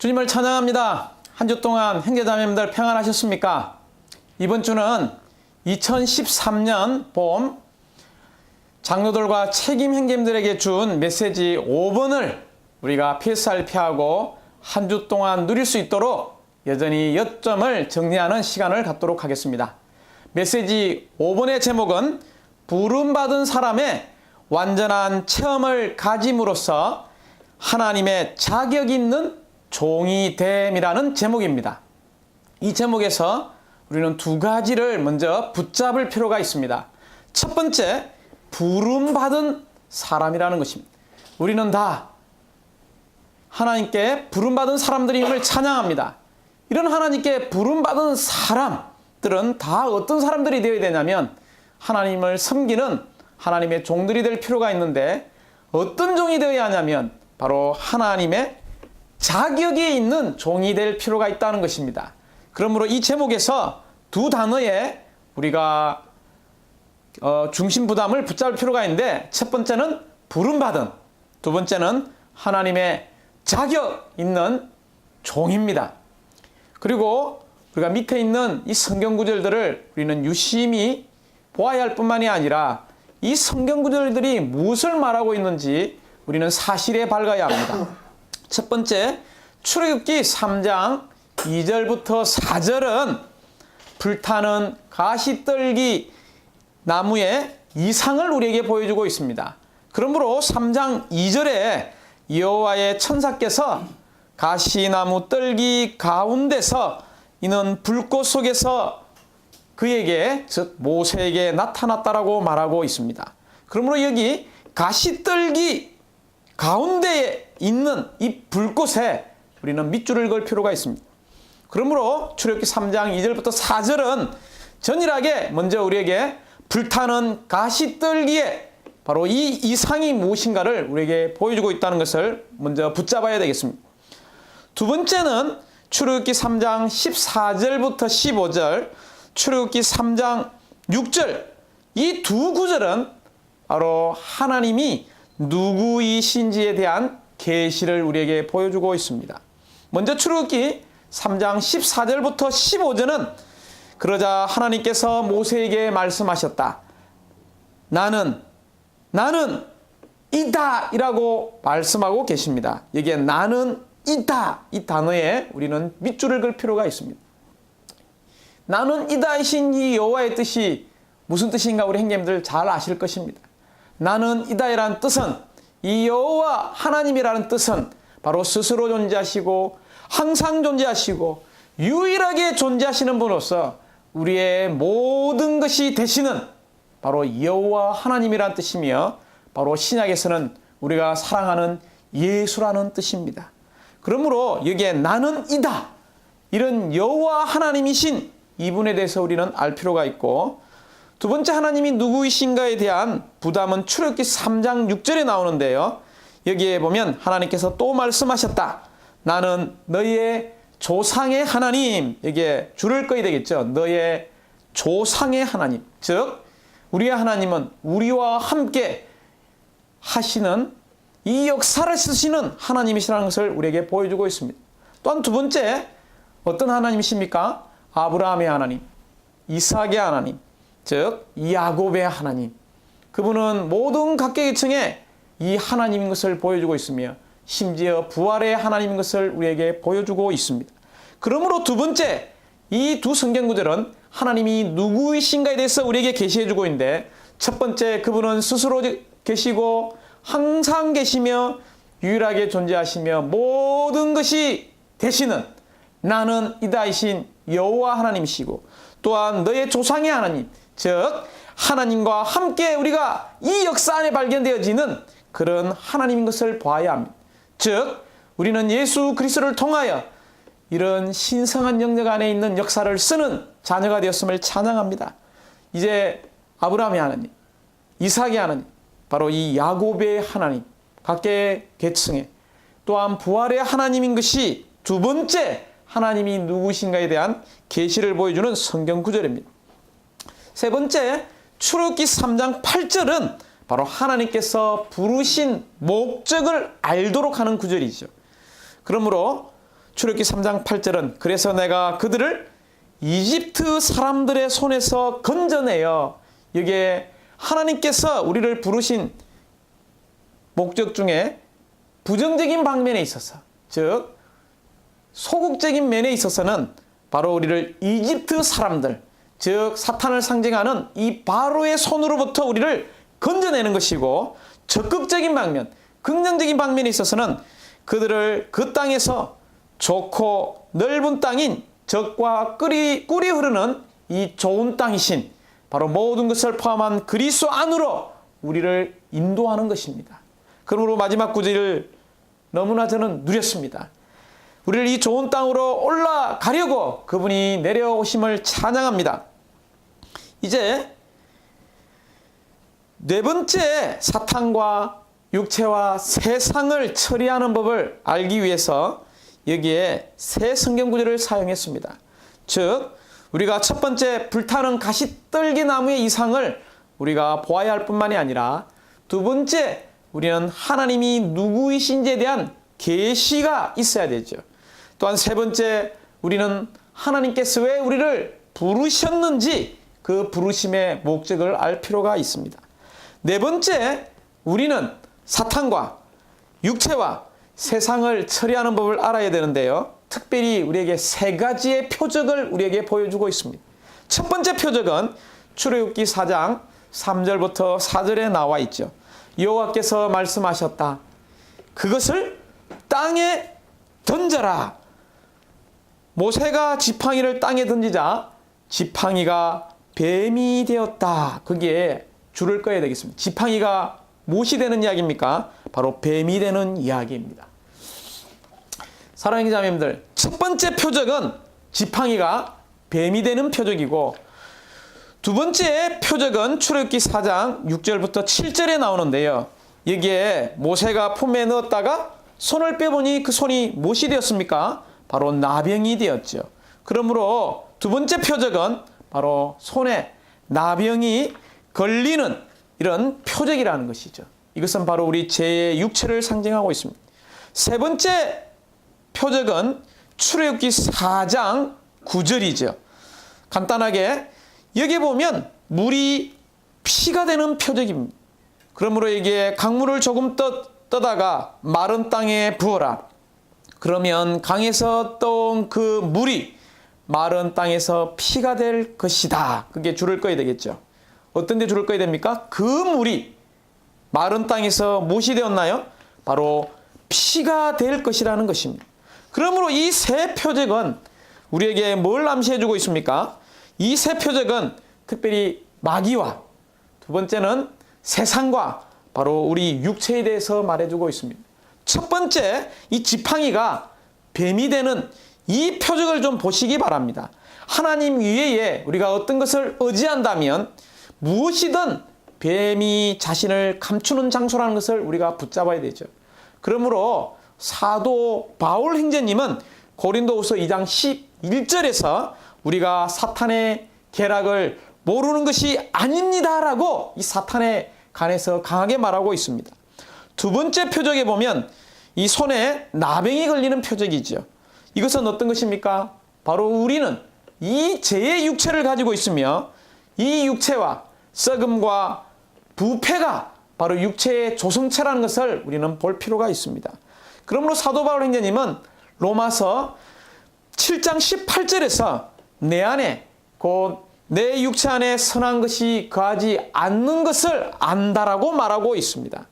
주님을 찬양합니다. 한 주 동안 형제자매님들 평안하셨습니까? 이번 주는 2013년 봄 장로들과 책임 형제님들에게 준 메시지 5번을 우리가 필살피하고 한 주 동안 누릴 수 있도록 여전히 여점을 정리하는 시간을 갖도록 하겠습니다. 메시지 5번의 제목은 부름받은 사람의 완전한 체험을 가짐으로써 하나님의 자격 있는 종이 됨이라는 제목입니다. 이 제목에서 우리는 두 가지를 먼저 붙잡을 필요가 있습니다. 첫 번째, 부름받은 사람이라는 것입니다. 우리는 다 하나님께 부름받은 사람들임을 찬양합니다. 이런 하나님께 부름받은 사람들은 다 어떤 사람들이 되어야 되냐면 하나님을 섬기는 하나님의 종들이 될 필요가 있는데 어떤 종이 되어야 하냐면 바로 하나님의 자격이 있는 종이 될 필요가 있다는 것입니다. 그러므로 이 제목에서 두 단어에 우리가 중심 부담을 붙잡을 필요가 있는데 첫 번째는 부름받은, 두 번째는 하나님의 자격 있는 종입니다. 그리고 우리가 밑에 있는 이 성경 구절들을 우리는 유심히 보아야 할 뿐만이 아니라 이 성경 구절들이 무엇을 말하고 있는지 우리는 사실에 밝아야 합니다. 첫 번째, 출애굽기 3장 2절부터 4절은 불타는 가시떨기 나무의 이상을 우리에게 보여주고 있습니다. 그러므로 3장 2절에 여호와의 천사께서 가시나무 떨기 가운데서 이는 불꽃 속에서 그에게, 즉 모세에게 나타났다라고 말하고 있습니다. 그러므로 여기 가시떨기 가운데에 있는 이 불꽃에 우리는 밑줄을 걸 필요가 있습니다. 그러므로 출애굽기 3장 2절부터 4절은 전일하게 먼저 우리에게 불타는 가시떨기에 바로 이 이상이 무엇인가를 우리에게 보여주고 있다는 것을 먼저 붙잡아야 되겠습니다. 두 번째는 출애굽기 3장 14절부터 15절, 출애굽기 3장 6절, 이 두 구절은 바로 하나님이 누구이신지에 대한 계시를 우리에게 보여주고 있습니다. 먼저 출애굽기 3장 14절부터 15절은 그러자 하나님께서 모세에게 말씀하셨다. 나는 이다 이라고 말씀하고 계십니다. 여기에 나는 이다 이 단어에 우리는 밑줄을 걸 필요가 있습니다. 나는 이다이신 이 여호와의 뜻이 무슨 뜻인가 우리 형님들 잘 아실 것입니다. 나는 이다이라는 뜻은, 이 여호와 하나님이라는 뜻은 바로 스스로 존재하시고 항상 존재하시고 유일하게 존재하시는 분으로서 우리의 모든 것이 되시는 바로 여호와 하나님이라는 뜻이며 바로 신약에서는 우리가 사랑하는 예수라는 뜻입니다. 그러므로 여기에 나는 이다, 이런 여호와 하나님이신 이분에 대해서 우리는 알 필요가 있고, 두 번째 하나님이 누구이신가에 대한 부담은 출애굽기 3장 6절에 나오는데요. 여기에 보면 하나님께서 또 말씀하셨다. 나는 너희의 조상의 하나님. 여기에 줄을 꺼야 되겠죠. 너의 조상의 하나님. 즉 우리의 하나님은 우리와 함께 하시는 이 역사를 쓰시는 하나님이시라는 것을 우리에게 보여주고 있습니다. 또한 두 번째, 어떤 하나님이십니까? 아브라함의 하나님, 이삭의 하나님, 즉 야곱의 하나님. 그분은 모든 각계계층에 이 하나님인 것을 보여주고 있으며 심지어 부활의 하나님인 것을 우리에게 보여주고 있습니다. 그러므로 두 번째, 이 두 성경 구절은 하나님이 누구이신가에 대해서 우리에게 계시해주고 있는데, 첫 번째, 그분은 스스로 계시고 항상 계시며 유일하게 존재하시며 모든 것이 되시는 나는 이다이신 여호와 하나님이시고, 또한 너의 조상의 하나님, 즉 하나님과 함께 우리가 이 역사 안에 발견되어지는 그런 하나님인 것을 봐야 합니다. 즉 우리는 예수 그리스도를 통하여 이런 신성한 영역 안에 있는 역사를 쓰는 자녀가 되었음을 찬양합니다. 이제 아브라함의 하나님, 이삭의 하나님, 바로 이 야곱의 하나님, 각계 계층에 또한 부활의 하나님인 것이 두 번째 하나님이 누구신가에 대한 계시를 보여주는 성경 구절입니다. 세 번째, 출애굽기 3장 8절은 바로 하나님께서 부르신 목적을 알도록 하는 구절이죠. 그러므로 출애굽기 3장 8절은 그래서 내가 그들을 이집트 사람들의 손에서 건져내어, 여기에 하나님께서 우리를 부르신 목적 중에 부정적인 방면에 있어서, 즉 소극적인 면에 있어서는 바로 우리를 이집트 사람들, 즉 사탄을 상징하는 이 바로의 손으로부터 우리를 건져내는 것이고, 적극적인 방면, 긍정적인 방면에 있어서는 그들을 그 땅에서 좋고 넓은 땅인 적과 꿀이 흐르는 이 좋은 땅이신 바로 모든 것을 포함한 그리스도 안으로 우리를 인도하는 것입니다. 그러므로 마지막 구절을 너무나 저는 누렸습니다. 우리를 이 좋은 땅으로 올라가려고 그분이 내려오심을 찬양합니다. 이제 네 번째, 사탄과 육체와 세상을 처리하는 법을 알기 위해서 여기에 새 성경 구절을 사용했습니다. 즉 우리가 첫 번째 불타는 가시떨기 나무의 이상을 우리가 보아야 할 뿐만이 아니라, 두 번째 우리는 하나님이 누구이신지에 대한 계시가 있어야 되죠. 또한 세 번째, 우리는 하나님께서 왜 우리를 부르셨는지 그 부르심의 목적을 알 필요가 있습니다. 네 번째, 우리는 사탄과 육체와 세상을 처리하는 법을 알아야 되는데요. 특별히 우리에게 세 가지의 표적을 우리에게 보여주고 있습니다. 첫 번째 표적은 출애굽기 4장 3절부터 4절에 나와 있죠. 여호와께서 말씀하셨다. 그것을 땅에 던져라. 모세가 지팡이를 땅에 던지자 지팡이가 뱀이 되었다. 거기에 줄을 꺼야 되겠습니다. 지팡이가 무엇이 되는 이야기입니까? 바로 뱀이 되는 이야기입니다. 사랑하는 자매님들, 첫 번째 표적은 지팡이가 뱀이 되는 표적이고, 두 번째 표적은 출애굽기 4장 6절부터 7절에 나오는데요. 여기에 모세가 품에 넣었다가 손을 빼보니 그 손이 무엇이 되었습니까? 바로 나병이 되었죠. 그러므로 두 번째 표적은 바로 손에 나병이 걸리는 이런 표적이라는 것이죠. 이것은 바로 우리 죄의 육체를 상징하고 있습니다. 세 번째 표적은 출애굽기 4장 9절이죠. 간단하게 여기 보면 물이 피가 되는 표적입니다. 그러므로 이게 강물을 조금 떠다가 마른 땅에 부어라. 그러면 강에서 떠온 그 물이 마른 땅에서 피가 될 것이다. 그게 줄을 꺼야 되겠죠. 어떤 데 줄을 꺼야 됩니까? 그 물이 마른 땅에서 무엇이 되었나요? 바로 피가 될 것이라는 것입니다. 그러므로 이 세 표적은 우리에게 뭘 암시해주고 있습니까? 이 세 표적은 특별히 마귀와, 두 번째는 세상과 바로 우리 육체에 대해서 말해주고 있습니다. 첫 번째, 이 지팡이가 뱀이 되는 이 표적을 좀 보시기 바랍니다. 하나님 위에 우리가 어떤 것을 의지한다면 무엇이든 뱀이 자신을 감추는 장소라는 것을 우리가 붙잡아야 되죠. 그러므로 사도 바울 행전님은 고린도후서 2장 11절에서 우리가 사탄의 계략을 모르는 것이 아닙니다라고 이 사탄에 관해서 강하게 말하고 있습니다. 두 번째 표적에 보면 이 손에 나병이 걸리는 표적이죠. 이것은 어떤 것입니까? 바로 우리는 이 죄의 육체를 가지고 있으며 이 육체와 썩음과 부패가 바로 육체의 조성체라는 것을 우리는 볼 필요가 있습니다. 그러므로 사도 바울 행전님은 로마서 7장 18절에서 내 안에 곧 내 육체 안에 선한 것이 거하지 않는 것을 안다라고 말하고 있습니다.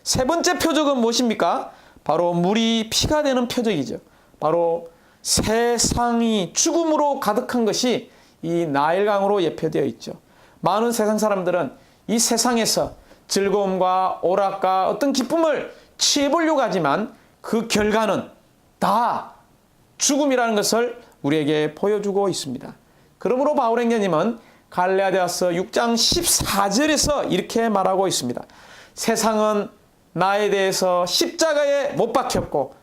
세 번째 표적은 무엇입니까? 바로 물이 피가 되는 표적이죠. 바로 세상이 죽음으로 가득한 것이 이 나일강으로 예표되어 있죠. 많은 세상 사람들은 이 세상에서 즐거움과 오락과 어떤 기쁨을 취해보려고 하지만 그 결과는 다 죽음이라는 것을 우리에게 보여주고 있습니다. 그러므로 바울 행전님은 갈라디아서 6장 14절에서 이렇게 말하고 있습니다. 세상은 나에 대해서 십자가에 못 박혔고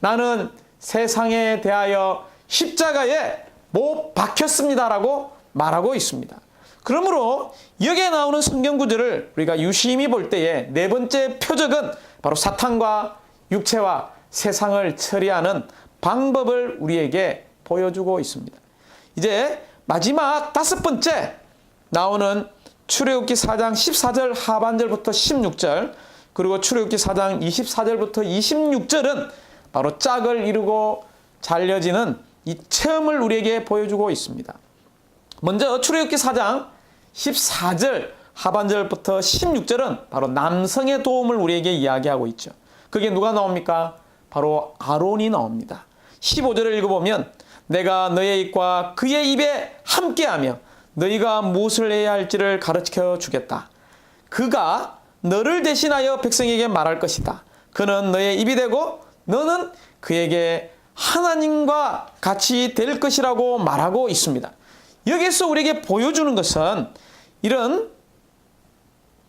나는 세상에 대하여 십자가에 못 박혔습니다라고 말하고 있습니다. 그러므로 여기에 나오는 성경 구절을 우리가 유심히 볼 때에 네 번째 표적은 바로 사탄과 육체와 세상을 처리하는 방법을 우리에게 보여주고 있습니다. 이제 마지막 5번째 나오는 출애굽기 4장 14절 하반절부터 16절, 그리고 출애굽기 4장 24절부터 26절은 바로 짝을 이루고 잘려지는 이 체험을 우리에게 보여주고 있습니다. 먼저 출애굽기 4장 14절 하반절부터 16절은 바로 남성의 도움을 우리에게 이야기하고 있죠. 그게 누가 나옵니까? 바로 아론이 나옵니다. 15절을 읽어보면 내가 너의 입과 그의 입에 함께하며 너희가 무엇을 해야 할지를 가르쳐 주겠다. 그가 너를 대신하여 백성에게 말할 것이다. 그는 너의 입이 되고 너는 그에게 하나님과 같이 될 것이라고 말하고 있습니다. 여기서 우리에게 보여주는 것은 이런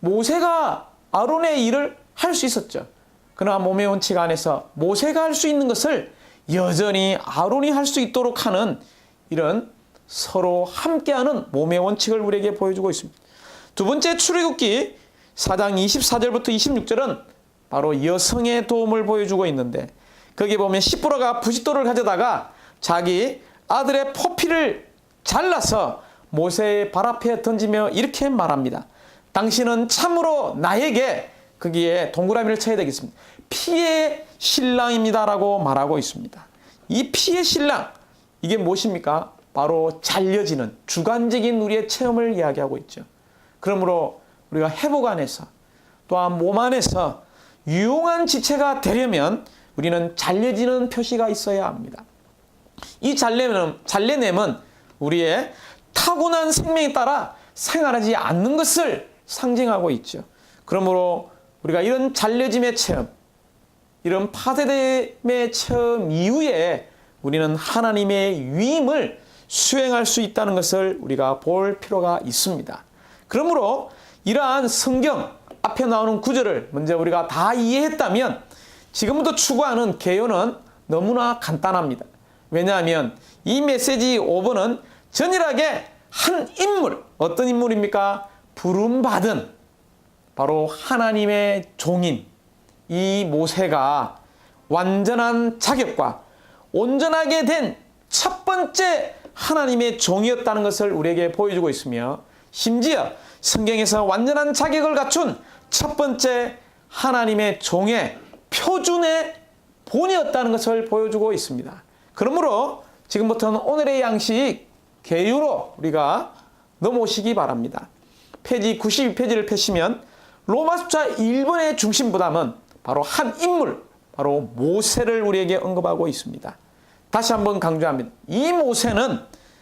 모세가 아론의 일을 할 수 있었죠. 그러나 몸의 원칙 안에서 모세가 할 수 있는 것을 여전히 아론이 할 수 있도록 하는 이런 서로 함께하는 몸의 원칙을 우리에게 보여주고 있습니다. 두 번째 출애굽기 4장 24절부터 26절은 바로 여성의 도움을 보여주고 있는데, 거기 보면 시므라가 부싯돌을 가져다가 자기 아들의 포피를 잘라서 모세의 발 앞에 던지며 이렇게 말합니다. 당신은 참으로 나에게, 거기에 동그라미를 쳐야 되겠습니다, 피의 신랑입니다라고 말하고 있습니다. 이 피의 신랑, 이게 무엇입니까? 바로 잘려지는 주관적인 우리의 체험을 이야기하고 있죠. 그러므로 우리가 회복 안에서 또한 몸 안에서 유용한 지체가 되려면 우리는 잘려지는 표시가 있어야 합니다. 이 잘려냄은 우리의 타고난 생명에 따라 생활하지 않는 것을 상징하고 있죠. 그러므로 우리가 이런 잘려짐의 체험, 이런 파쇄됨의 체험 이후에 우리는 하나님의 위임을 수행할 수 있다는 것을 우리가 볼 필요가 있습니다. 그러므로 이러한 성경 앞에 나오는 구절을 먼저 우리가 다 이해했다면 지금부터 추구하는 개요는 너무나 간단합니다. 왜냐하면 이 메시지 5번은 전일하게 한 인물, 어떤 인물입니까? 부름받은 바로 하나님의 종인 이 모세가 완전한 자격과 온전하게 된 첫 번째 하나님의 종이었다는 것을 우리에게 보여주고 있으며, 심지어 성경에서 완전한 자격을 갖춘 첫 번째 하나님의 종의 표준의 본이었다는 것을 보여주고 있습니다. 그러므로 지금부터는 오늘의 양식 개요로 우리가 넘어오시기 바랍니다. 페이지 92페이지를 펴시면 로마 숫자 1번의 중심부담은 바로 한 인물, 바로 모세를 우리에게 언급하고 있습니다. 다시 한번 강조합니다. 이 모세는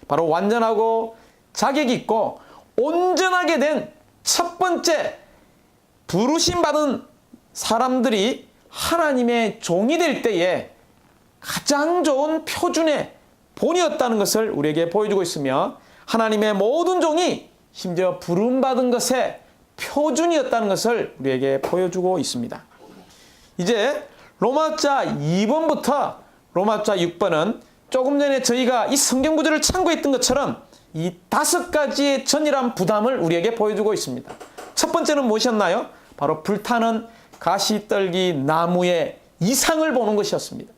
바로 완전하고 자격이 있고 온전하게 된 첫 번째 부르심 받은 사람들이 하나님의 종이 될 때에 가장 좋은 표준의 본이었다는 것을 우리에게 보여주고 있으며, 하나님의 모든 종이 심지어 부름받은 것의 표준이었다는 것을 우리에게 보여주고 있습니다. 이제 로마자 2번부터 로마자 6번은 조금 전에 저희가 이 성경 구절을 참고했던 것처럼 이 5가지의 전이란 부담을 우리에게 보여주고 있습니다. 첫 번째는 무엇이었나요? 바로 불타는 가시떨기 나무의 이상을 보는 것이었습니다.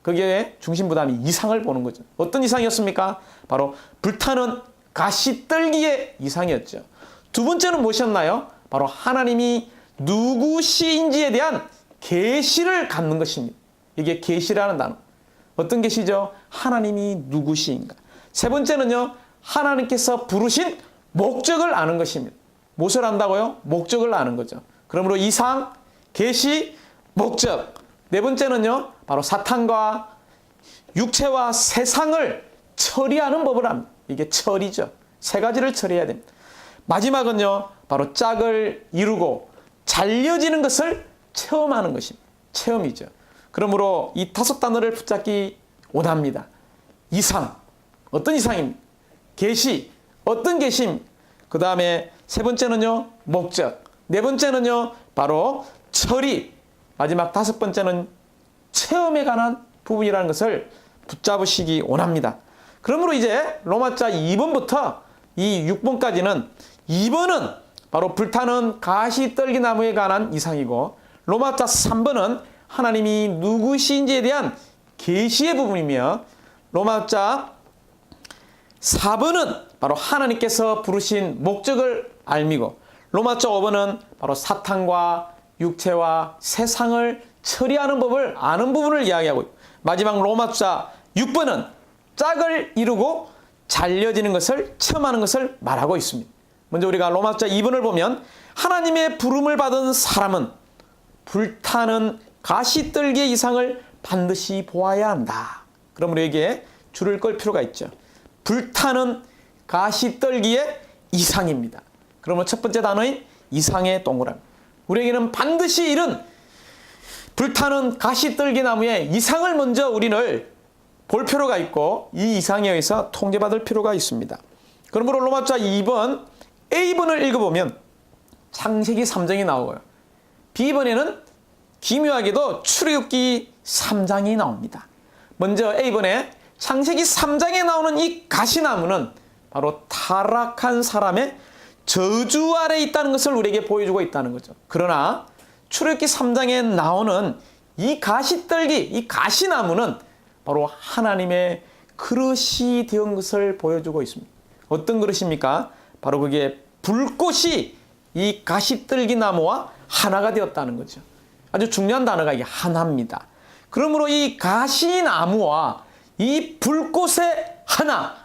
거기에 중심 부담이 이상을 보는 거죠. 어떤 이상이었습니까? 바로 불타는 가시떨기의 이상이었죠. 두 번째는 무엇이었나요? 바로 하나님이 누구시인지에 대한 계시를 갖는 것입니다. 이게 계시라는 단어. 어떤 계시죠? 하나님이 누구시인가. 세 번째는요, 하나님께서 부르신 목적을 아는 것입니다. 무엇을 안다고요? 목적을 아는 거죠. 그러므로 이상, 계시, 목적. 네 번째는요, 바로 사탄과 육체와 세상을 처리하는 법을 합니다. 이게 처리죠. 세 가지를 처리해야 됩니다. 마지막은요, 바로 짝을 이루고 잘려지는 것을 체험하는 것입니다. 체험이죠. 그러므로 이 5단어를 붙잡기 원합니다. 이상, 어떤 이상입니까? 계시, 어떤 계시입니까? 그 다음에 세 번째는요, 목적. 네 번째는요, 바로 처리. 마지막 5번째는 체험에 관한 부분이라는 것을 붙잡으시기 원합니다. 그러므로 이제 로마자 2번부터 이 6번까지는 2번은 바로 불타는 가시떨기나무에 관한 이상이고, 로마자 3번은 하나님이 누구신지에 대한 계시의 부분이며 로마자 4번은 바로 하나님께서 부르신 목적을 알미고 로마자 5번은 바로 사탄과 육체와 세상을 처리하는 법을 아는 부분을 이야기하고 있고 마지막 로마자 6번은 짝을 이루고 잘려지는 것을 체험하는 것을 말하고 있습니다. 먼저 우리가 로마자 2번을 보면 하나님의 부름을 받은 사람은 불타는 가시떨기의 이상을 반드시 보아야 한다. 그럼 우리에게 줄을 끌 필요가 있죠. 불타는 가시떨기의 이상입니다. 그러면 첫 번째 단어인 이상의 동그라미. 우리에게는 반드시 이런 불타는 가시떨기 나무의 이상을 먼저 우리는 볼 필요가 있고 이 이상에 의해서 통제받을 필요가 있습니다. 그러므로 로마자 2번 A번을 읽어보면 창세기 3장이 나오고요. B번에는 기묘하게도 출애굽기 3장이 나옵니다. 먼저 A번에 창세기 3장에 나오는 이 가시나무는 바로 타락한 사람의 저주 아래 있다는 것을 우리에게 보여주고 있다는 거죠. 그러나 출애굽기 3장에 나오는 이 가시떨기, 이 가시나무는 바로 하나님의 그릇이 된 것을 보여주고 있습니다. 어떤 그릇입니까? 바로 그게 불꽃이 이 가시떨기 나무와 하나가 되었다는 거죠. 아주 중요한 단어가 이게 하나입니다. 그러므로 이 가시나무와 이 불꽃의 하나,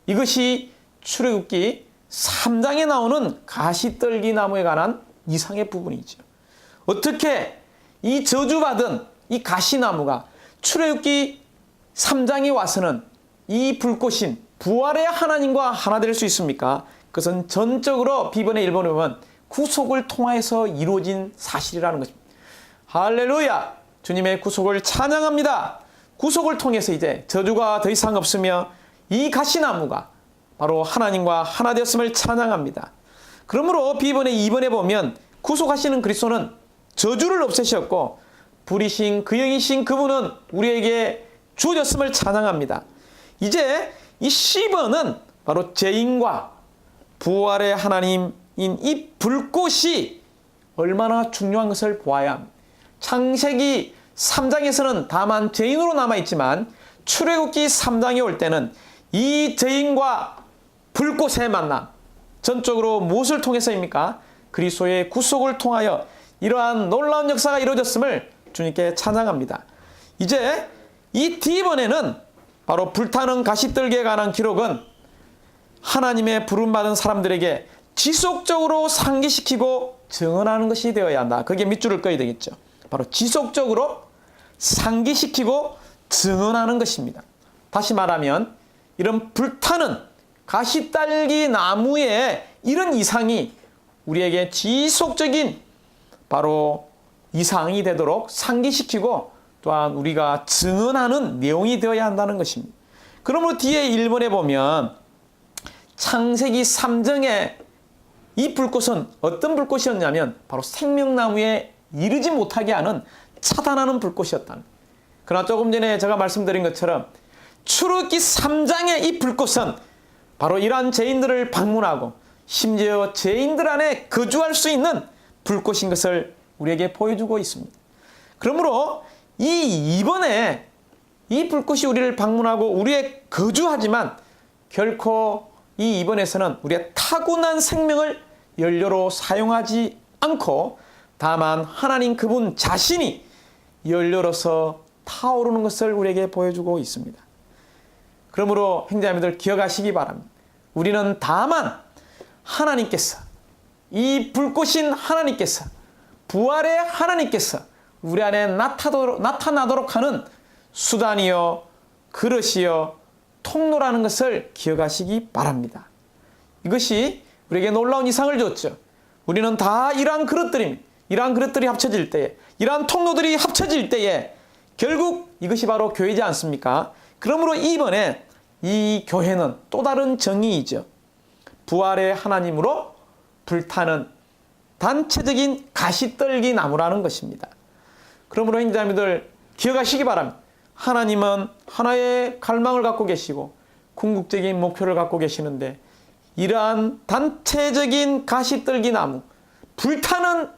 이것이 출애굽기 3장에 나오는 가시떨기 나무에 관한 이상의 부분이죠. 어떻게 이 저주받은 이 가시나무가 출애굽기 3장에 와서는 이 불꽃인 부활의 하나님과 하나 될 수 있습니까? 그것은 전적으로 B번의 1번에 보면 구속을 통하여서 이루어진 사실이라는 것입니다. 할렐루야! 주님의 구속을 찬양합니다. 구속을 통해서 이제 저주가 더 이상 없으며 이 가시나무가 바로 하나님과 하나 되었음을 찬양합니다. 그러므로 B번의 2번에 보면 구속하시는 그리스도는 저주를 없애셨고 불이신 그 영이신 그분은 우리에게 주어졌음을 찬양합니다. 이제 이 C번은 바로 죄인과 부활의 하나님인 이 불꽃이 얼마나 중요한 것을 보아야 합니다. 창세기 3장에서는 다만 죄인으로 남아있지만 출애굽기 3장에 올 때는 이 죄인과 불꽃의 만남, 전적으로 무엇을 통해서입니까? 그리스도의 구속을 통하여 이러한 놀라운 역사가 이루어졌음을 주님께 찬양합니다. 이제 이 D번에는 바로 불타는 가시떨기에 관한 기록은 하나님의 부름받은 사람들에게 지속적으로 상기시키고 증언하는 것이 되어야 한다. 그게 밑줄을 꺼야 되겠죠. 바로 지속적으로 상기시키고 증언하는 것입니다. 다시 말하면 이런 불타는 가시떨기 나무의 이런 이상이 우리에게 지속적인 바로 이상이 되도록 상기시키고 또한 우리가 증언하는 내용이 되어야 한다는 것입니다. 그러므로 뒤에 1번에 보면 창세기 3장에 이 불꽃은 어떤 불꽃이었냐면 바로 생명나무에 이르지 못하게 하는 차단하는 불꽃이었다. 그러나 조금 전에 제가 말씀드린 것처럼 출애굽기 3장의 이 불꽃은 바로 이러한 죄인들을 방문하고 심지어 죄인들 안에 거주할 수 있는 불꽃인 것을 우리에게 보여주고 있습니다. 그러므로 이 2번에 이 불꽃이 우리를 방문하고 우리의 거주하지만 결코 이 2번에서는 우리의 타고난 생명을 연료로 사용하지 않고 다만 하나님 그분 자신이 연료로서 타오르는 것을 우리에게 보여주고 있습니다. 그러므로 형제자매들 기억하시기 바랍니다. 우리는 다만 하나님께서 이 불꽃인 하나님께서 부활의 하나님께서 우리 안에 나타나도록 하는 수단이요 그릇이요 통로라는 것을 기억하시기 바랍니다. 이것이 우리에게 놀라운 이상을 줬죠. 우리는 다 이러한 그릇들입니다. 이러한 그릇들이 합쳐질 때에 이러한 통로들이 합쳐질 때에 결국 이것이 바로 교회지 않습니까? 그러므로 이번에 이 교회는 또 다른 정의이죠. 부활의 하나님으로 불타는 단체적인 가시떨기 나무라는 것입니다. 그러므로 형제자매들 기억하시기 바랍니다. 하나님은 하나의 갈망을 갖고 계시고 궁극적인 목표를 갖고 계시는데 이러한 단체적인 가시떨기 나무, 불타는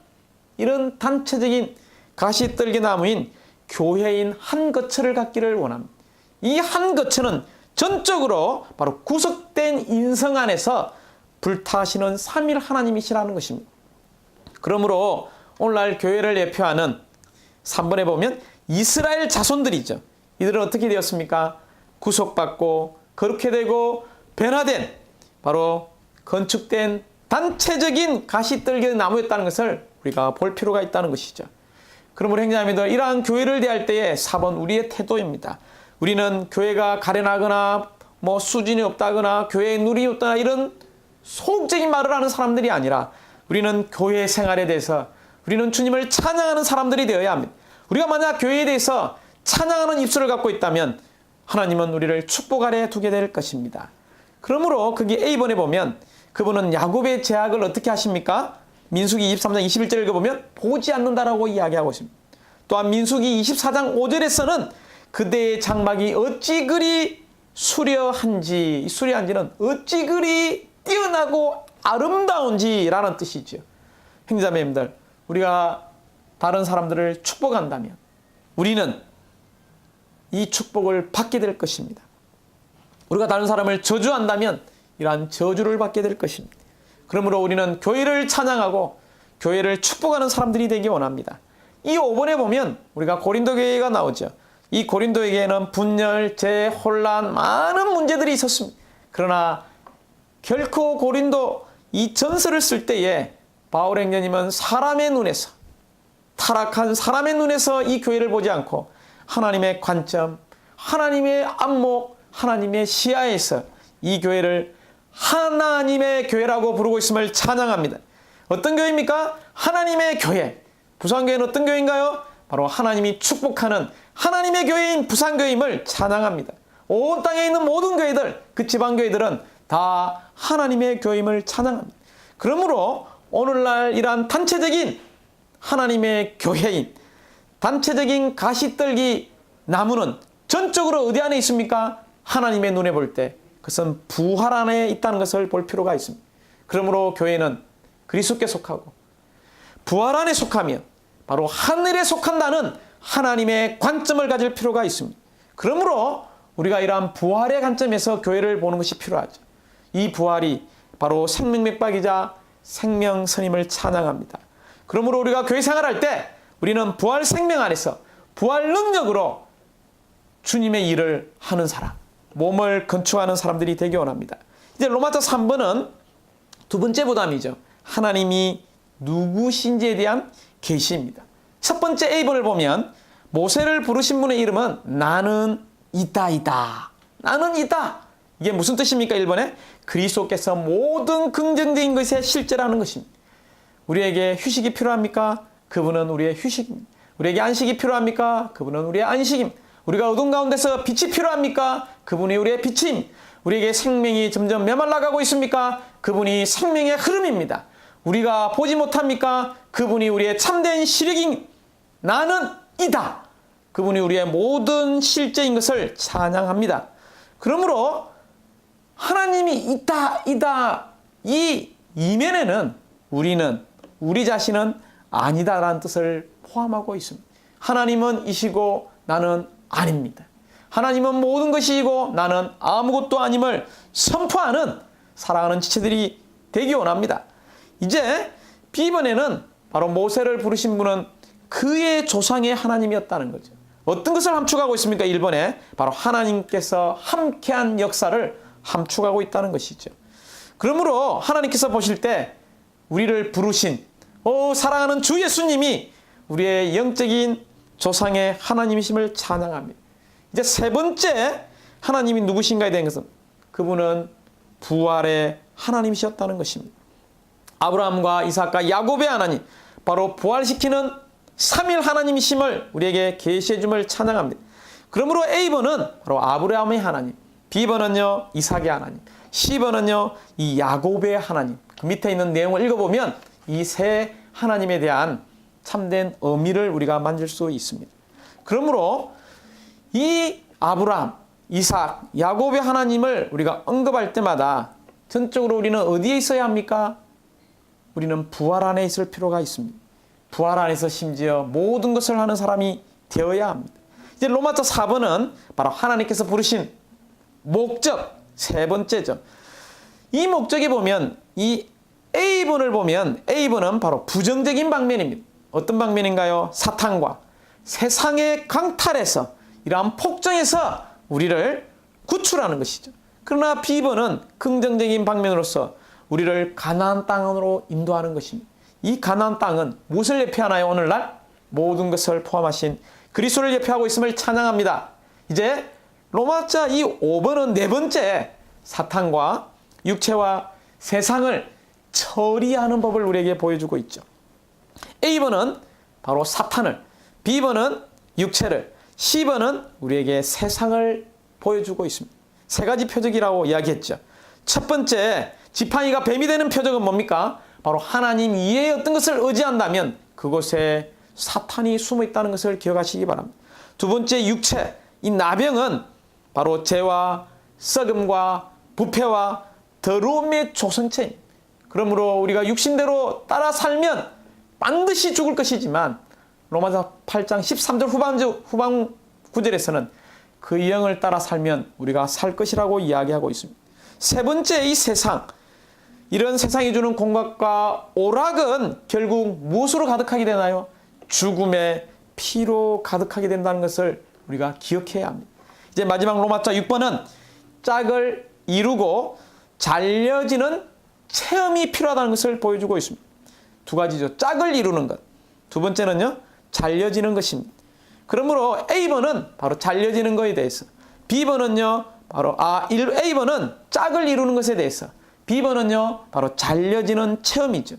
이런 단체적인 가시떨기 나무인 교회인 한 거처를 갖기를 원합니다. 이 한 거처는 전적으로 바로 구속된 인성 안에서 불타시는 삼일 하나님이시라는 것입니다. 그러므로 오늘날 교회를 대표하는 3번에 보면 이스라엘 자손들이죠. 이들은 어떻게 되었습니까? 구속받고 거룩해 되고 변화된 바로 건축된 단체적인 가시떨기 나무였다는 것을 우리가 볼 필요가 있다는 것이죠. 그러므로 형제자매들, 이러한 교회를 대할 때의 4번 우리의 태도입니다. 우리는 교회가 가련하거나 수준이 없다거나 교회에 누림이 없다거나 이런 소극적인 말을 하는 사람들이 아니라 우리는 교회 생활에 대해서 우리는 주님을 찬양하는 사람들이 되어야 합니다. 우리가 만약 교회에 대해서 찬양하는 입술을 갖고 있다면 하나님은 우리를 축복 아래 두게 될 것입니다. 그러므로 거기 A번에 보면 그분은 야곱의 제약을 어떻게 하십니까? 민수기 23장 21절 읽어보면 보지 않는다라고 이야기하고 있습니다. 또한 민수기 24장 5절에서는 그대의 장막이 어찌 그리 수려한지, 이 수려한지는 어찌 그리 뛰어나고 아름다운지라는 뜻이죠. 형제자매님들, 우리가 다른 사람들을 축복한다면 우리는 이 축복을 받게 될 것입니다. 우리가 다른 사람을 저주한다면 이러한 저주를 받게 될 것입니다. 그러므로 우리는 교회를 찬양하고 교회를 축복하는 사람들이 되기 원합니다. 이 5번에 보면 우리가 고린도 교회가 나오죠. 이 고린도 교회에는 분열, 재해, 혼란, 많은 문제들이 있었습니다. 그러나 결코 고린도 이 전서를 쓸 때에 바울 행전님은 사람의 눈에서, 타락한 사람의 눈에서 이 교회를 보지 않고 하나님의 관점, 하나님의 안목, 하나님의 시야에서 이 교회를 하나님의 교회라고 부르고 있음을 찬양합니다. 어떤 교회입니까? 하나님의 교회. 부산교회는 어떤 교회인가요? 바로 하나님이 축복하는 하나님의 교회인 부산교회임을 찬양합니다. 온 땅에 있는 모든 교회들, 그 지방교회들은 다 하나님의 교회임을 찬양합니다. 그러므로 오늘날 이러한 단체적인 하나님의 교회인, 단체적인 가시떨기 나무는 전적으로 어디 안에 있습니까? 하나님의 눈에 볼 때 그것은 부활 안에 있다는 것을 볼 필요가 있습니다. 그러므로 교회는 그리스도께 속하고 부활 안에 속하면 바로 하늘에 속한다는 하나님의 관점을 가질 필요가 있습니다. 그러므로 우리가 이러한 부활의 관점에서 교회를 보는 것이 필요하죠. 이 부활이 바로 생명맥박이자 생명선임을 찬양합니다. 그러므로 우리가 교회 생활할 때 우리는 부활 생명 안에서 부활 능력으로 주님의 일을 하는 사람, 몸을 건축하는 사람들이 되기 원합니다. 이제 로마서 3번은 두 번째 부담이죠. 하나님이 누구신지에 대한 계시입니다. 첫 번째 A번을 보면 모세를 부르신 분의 이름은 나는 이다이다. 나는 이다. 이게 무슨 뜻입니까? 1번에 그리스도께서 모든 긍정적인 것의 실제라는 것입니다. 우리에게 휴식이 필요합니까? 그분은 우리의 휴식입니다. 우리에게 안식이 필요합니까? 그분은 우리의 안식입니다. 우리가 어둠 가운데서 빛이 필요합니까? 그분이 우리의 빛입니다. 우리에게 생명이 점점 메말라가고 있습니까? 그분이 생명의 흐름입니다. 우리가 보지 못합니까? 그분이 우리의 참된 시력인 나는 이다. 그분이 우리의 모든 실제인 것을 찬양합니다. 그러므로 하나님이 있다, 이다. 이 이면에는 우리는, 우리 자신은 아니다라는 뜻을 포함하고 있습니다. 하나님은 이시고 나는 아닙니다. 하나님은 모든 것이고 나는 아무것도 아님을 선포하는 사랑하는 지체들이 되기 원합니다. 이제 B번에는 바로 모세를 부르신 분은 그의 조상의 하나님이었다는 거죠. 어떤 것을 함축하고 있습니까? 1번에 바로 하나님께서 함께한 역사를 함축하고 있다는 것이죠. 그러므로 하나님께서 보실 때 우리를 부르신 사랑하는 주 예수님이 우리의 영적인 조상의 하나님이심을 찬양합니다. 이제 세 번째 하나님이 누구신가에 대한 것은 그분은 부활의 하나님이셨다는 것입니다. 아브라함과 이삭과 야곱의 하나님, 바로 부활시키는 삼일 하나님이심을 우리에게 계시해 줌을 찬양합니다. 그러므로 A번은 바로 아브라함의 하나님, B번은요 이삭의 하나님, C번은요 이 야곱의 하나님. 그 밑에 있는 내용을 읽어보면 이 세 하나님에 대한 참된 의미를 우리가 만질 수 있습니다. 그러므로 이 아브라함, 이삭, 야곱의 하나님을 우리가 언급할 때마다 전적으로 우리는 어디에 있어야 합니까? 우리는 부활 안에 있을 필요가 있습니다. 부활 안에서 심지어 모든 것을 하는 사람이 되어야 합니다. 이제 로마서 4번은 바로 하나님께서 부르신 목적 세 번째죠. 이 목적에 보면 이 A번을 보면 A번은 바로 부정적인 방면입니다. 어떤 방면인가요? 사탄과 세상의 강탈에서 이러한 폭정에서 우리를 구출하는 것이죠. 그러나 B번은 긍정적인 방면으로서 우리를 가나안 땅으로 인도하는 것입니다. 이 가나안 땅은 무엇을 예표하나요? 오늘날 모든 것을 포함하신 그리스도를 예표하고 있음을 찬양합니다. 이제 로마자 이 5번은 네 번째 사탄과 육체와 세상을 처리하는 법을 우리에게 보여주고 있죠. A번은 바로 사탄을, B번은 육체를, C번은 우리에게 세상을 보여주고 있습니다. 세 가지 표적이라고 이야기했죠. 첫 번째, 지팡이가 뱀이 되는 표적은 뭡니까? 바로 하나님 이외의 어떤 것을 의지한다면 그곳에 사탄이 숨어 있다는 것을 기억하시기 바랍니다. 두 번째, 육체, 이 나병은 바로 죄와 썩음과 부패와 더러움의 조성체입니다. 그러므로 우리가 육신대로 따라 살면 반드시 죽을 것이지만 로마서 8장 13절 후반 구절에서는 그 영을 따라 살면 우리가 살 것이라고 이야기하고 있습니다. 세 번째, 이 세상, 이런 세상이 주는 공격과 오락은 결국 무엇으로 가득하게 되나요? 죽음의 피로 가득하게 된다는 것을 우리가 기억해야 합니다. 이제 마지막 로마자 6번은 짝을 이루고 잘려지는 체험이 필요하다는 것을 보여주고 있습니다. 두 가지죠. 짝을 이루는 것. 두 번째는요, 잘려지는 것입니다. 그러므로 A번은 바로 잘려지는 것에 대해서, B번은요, 바로 A번은 짝을 이루는 것에 대해서, B번은요, 바로 잘려지는 체험이죠.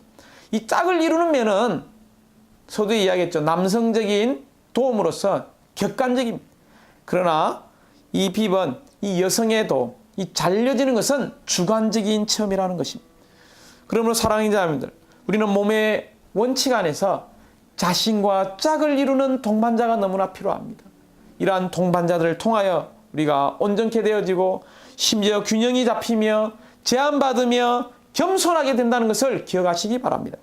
이 짝을 이루는 면은 서두에 이야기했죠. 남성적인 도움으로서 객관적입니다. 그러나 이 B번, 이 여성의 도움, 이 잘려지는 것은 주관적인 체험이라는 것입니다. 그러므로 사랑하는 자녀들, 우리는 몸의 원칙 안에서 자신과 짝을 이루는 동반자가 너무나 필요합니다. 이러한 동반자들을 통하여 우리가 온전케 되어지고 심지어 균형이 잡히며 제한받으며 겸손하게 된다는 것을 기억하시기 바랍니다.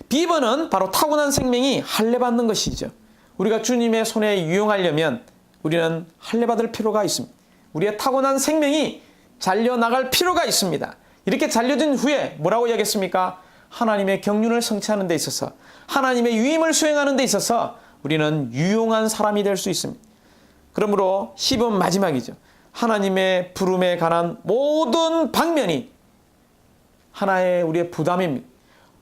B번은 바로 타고난 생명이 할례받는 것이죠. 우리가 주님의 손에 유용하려면 우리는 할례받을 필요가 있습니다. 우리의 타고난 생명이 잘려나갈 필요가 있습니다. 이렇게 잘려진 후에 뭐라고 이야기했습니까? 하나님의 경륜을 성취하는 데 있어서, 하나님의 유임을 수행하는 데 있어서 우리는 유용한 사람이 될 수 있습니다. 그러므로 10번 마지막이죠. 하나님의 부름에 관한 모든 방면이 하나의 우리의 부담입니다.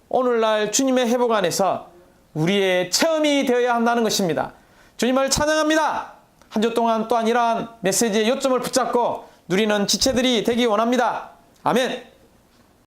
오늘날 주님의 회복 안에서 우리의 체험이 되어야 한다는 것입니다. 주님을 찬양합니다. 한 주 동안 또한 이러한 메시지의 요점을 붙잡고 누리는 지체들이 되기 원합니다. 아멘.